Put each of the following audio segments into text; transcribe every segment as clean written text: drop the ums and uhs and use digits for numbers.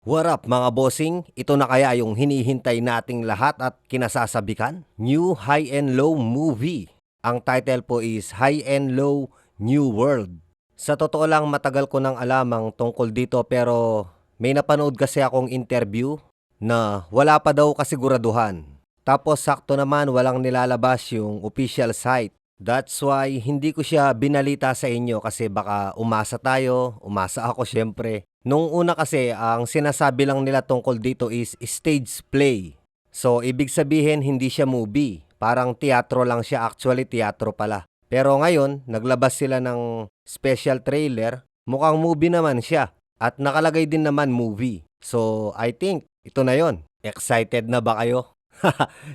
What up mga bossing? Ito na kaya yung hinihintay nating lahat at kinasasabikan? New High and Low Movie. Ang title po is High and Low New World. Sa totoo lang matagal ko nang alamang tungkol dito pero may napanood kasi akong interview na wala pa daw kasiguraduhan. Tapos sakto naman walang nilalabas yung official site. That's why hindi ko siya binalita sa inyo kasi baka umasa tayo, umasa ako syempre. Nung una kasi, ang sinasabi lang nila tungkol dito is stage play. So, ibig sabihin hindi siya movie. Parang teatro lang siya, actually teatro pala. Pero ngayon, naglabas sila ng special trailer, mukhang movie naman siya. At nakalagay din naman movie. So, I think, ito na yon. Excited na ba kayo?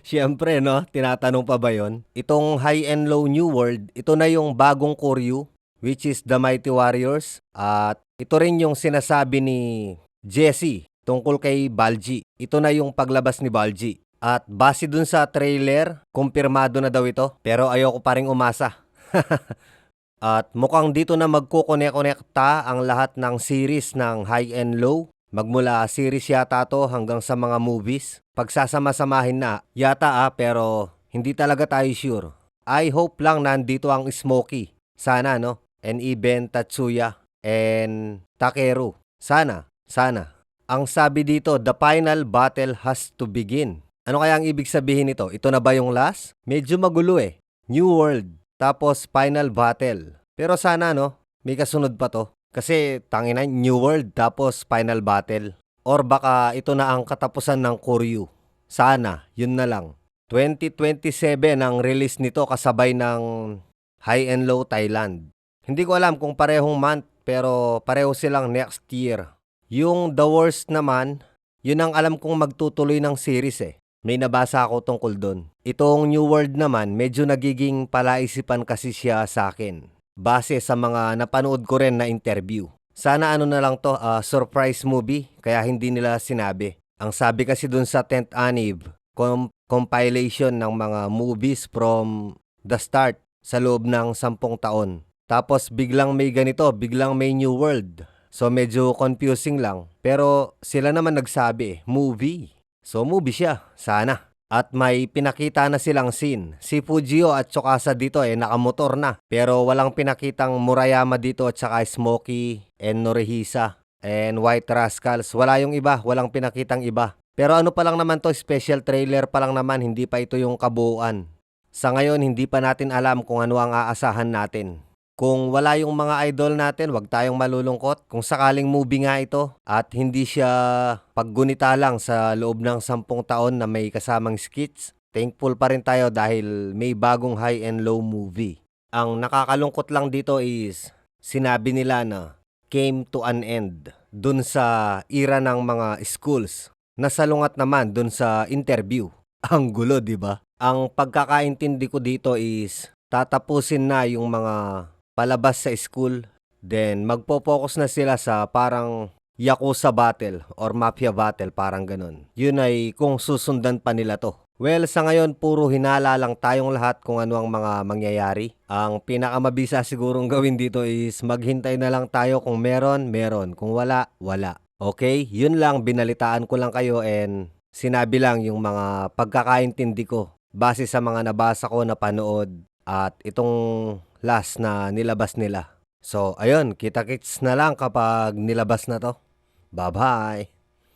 Siyempre, no? Tinatanong pa ba yon? Itong High and Low New World, ito na yung bagong Koryu, which is The Mighty Warriors. At ito rin yung sinasabi ni Jesse tungkol kay Balji. Ito na yung paglabas ni Balji. At base dun sa trailer, kumpirmado na daw ito. Pero ayoko pa rin umasa. At mukhang dito na magkukonek-konekta ang lahat ng series ng High and Low. Magmula series yata to hanggang sa mga movies. Pagsasama-samahin na yata pero hindi talaga tayo sure. I hope lang nandito ang Smokey. Sana no? And even Tatsuya and Takeru. Sana. Ang sabi dito, the final battle has to begin. Ano kaya ang ibig sabihin nito? Ito na ba yung last? Medyo magulo eh. New World, tapos final battle. Pero sana no, may kasunod pa to. Kasi tangina, New World, tapos final battle. Or baka ito na ang katapusan ng Koryu. Sana, yun na lang. 2027 ang release nito kasabay ng High and Low Thailand. Hindi ko alam kung parehong month pero pareho silang next year. Yung The Worst naman, yun ang alam kong magtutuloy ng series eh. May nabasa ako tungkol doon. Itong New World naman, medyo nagiging palaisipan kasi siya sa akin. Base sa mga napanood ko rin na interview. Sana ano na lang to, surprise movie, kaya hindi nila sinabi. Ang sabi kasi doon sa 10th Anniv, compilation ng mga movies from the start sa loob ng 10 taon. Tapos biglang may ganito, biglang may New World. So medyo confusing lang. Pero sila naman nagsabi, movie. So movie siya, sana. At may pinakita na silang scene. Si Fujio at Tsukasa dito nakamotor na. Pero walang pinakitang Murayama dito at saka Smokey and Norihisa and White Rascals. Wala yung iba, walang pinakitang iba. Pero ano pa lang naman to, special trailer pa lang naman, hindi pa ito yung kabuuan. Sa ngayon, hindi pa natin alam kung ano ang aasahan natin. Kung wala yung mga idol natin, wag tayong malulungkot. Kung sakaling movie nga ito at hindi siya paggunita lang sa loob ng 10 taon na may kasamang skits, thankful pa rin tayo dahil may bagong high and low movie. Ang nakakalungkot lang dito is sinabi nila na came to an end dun sa era ng mga schools. Nasalungat naman dun sa interview. Ang gulo, di ba? Ang pagkakaintindi ko dito is tatapusin na yung mga palabas sa school, then magpo-focus na sila sa parang Yakuza battle or Mafia battle, parang ganun. Yun ay kung susundan pa nila to. Well, sa ngayon, puro hinala lang tayong lahat kung ano ang mga mangyayari. Ang pinakamabisa sigurong gawin dito is maghintay na lang tayo kung meron. Kung wala, wala. Okay? Yun lang, binalitaan ko lang kayo and sinabi lang yung mga pagkakaintindi ko base sa mga nabasa ko, napanood at itong last na nilabas nila. So, ayun, kita-kits na lang kapag nilabas na to. Bye-bye!